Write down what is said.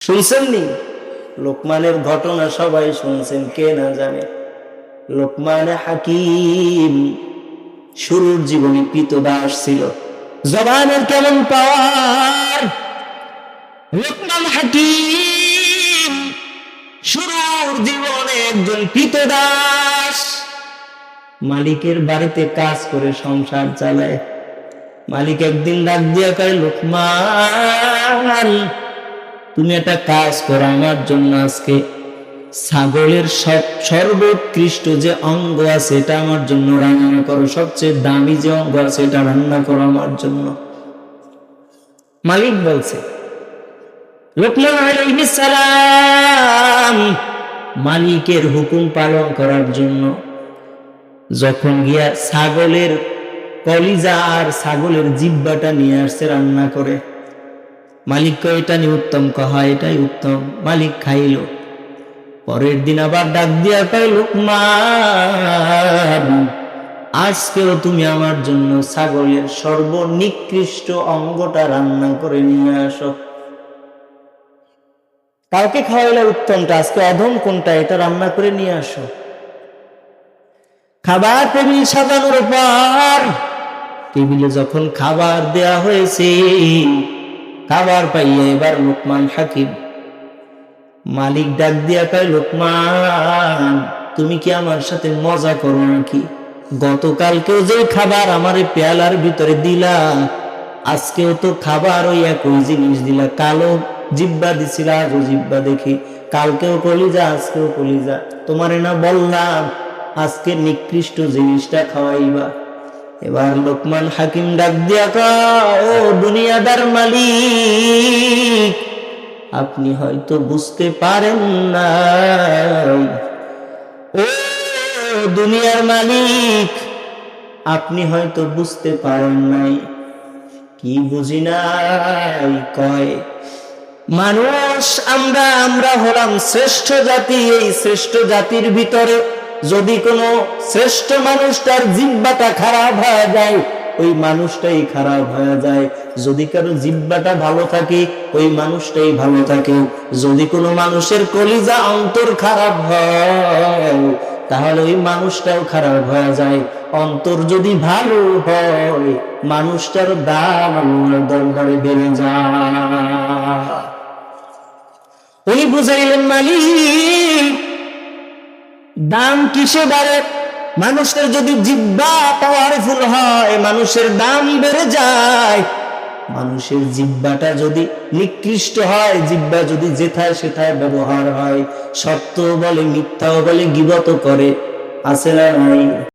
শুনছেননি? লোকমানের ঘটনা সবাই শুনছেন, কে না জানে। লোকমান হাকিম শুরুর জীবনে কৃতদাস ছিল, জবানের কেমন পাওয়ার। লোকমান হাকিম শুরুর জীবনে একজন কৃতদাস, মালিকের বাড়িতে কাজ করে সংসার চালায়। মালিক একদিন ডাক দিয়া কয়, লোকমান তুমি একটা কাজ করো আমার জন্য, আজকে ছাগলের সর্বোৎকৃষ্ট যে অঙ্গ আছে এটা আমার জন্য রান্না করো, সবচেয়ে দামি যে অঙ্গ আছে এটা রান্না করো আমার জন্য। মালিক বলছে, লোকমান আলাইহিস সালাম মালিকের হুকুম পালন করার জন্য যখন গিয়া ছাগলের কলিজা আর ছাগলের জিহ্বাটা নিয়ে আসছে রান্না করে। মালিক কয়, এটা নিয়ে উত্তম, কহা এটাই উত্তম। মালিক খাইল। পরের দিন আবার ডাক দিয়া কয়, লোকমান আজকেও তুমি আমার জন্য ছাগলের সর্বনিকৃষ্ট অঙ্গটা রান্না করে নিয়ে আসো। কাউকে খাওয়াইলে উত্তমটা, আজকে অধম কোনটা, এটা রান্না করে নিয়ে আসো। খাবার টেবিল সাজানোর পর টেবিলে যখন খাবার দেয়া হয়েছে, খাবার পাইয়া এবার লোকমান হাকিম, মালিক ডাক দিয়া কয়, লোকমান তুমি কি আমার সাথে মজা করো নাকি? গতকালকেও যে খাবার আমারে পেয়ালার ভিতরে দিলা, আজকেও তো খাবার ওই একই জিনিস দিলা। কালো জিব্বা দিছিল, আজও জিব্বা দেখি। কালকেও কলিজা, আজকেও কলিজা। তোমারে না বললাম আজকে নিকৃষ্ট জিনিসটা খাওয়াইবা? এবার লোকমান হাকিম ডাক দিয়া কয়, ও দুনিয়াদার মালিক, আপনি হয়তো বুঝতে পারেন না। ও দুনিয়ার মালিক, আপনি হয়তো বুঝতে পারেন নাই। কি বুঝি নাই? কয়, মানুষ আমরা হলাম শ্রেষ্ঠ জাতি। এই শ্রেষ্ঠ জাতির ভিতরে যদি কোনো শ্রেষ্ঠ মানুষটার জিহ্বাটা খারাপ হয়ে যায়, ওই মানুষটাই খারাপ হয়ে যায়। যদি কারো জিহ্বাটা ভালো থাকে, ওই মানুষটাই ভালো থাকে। যদি কোনো মানুষের কলিজা অন্তর খারাপ হয়, তাহলে ওই মানুষটাও খারাপ হয়ে যায়। অন্তর যদি ভালো হয়, মানুষটার দাম আল্লাহর দরবারে বেড়ে যায়। উনি বুঝাইলেন, মালিক দাম কিসে বাড়ে? মানুষের যদি জিহ্বা পাওয়ারফুল হয়, মানুষের দাম বেড়ে যায়। মানুষের জিহ্বাটা যদি নিকৃষ্ট হয়, জিহ্বা যদি যেথায় সেথায় ব্যবহার হয়, সত্য বলে, মিথ্যাও বলে, গীবত করে, আছে না নাই?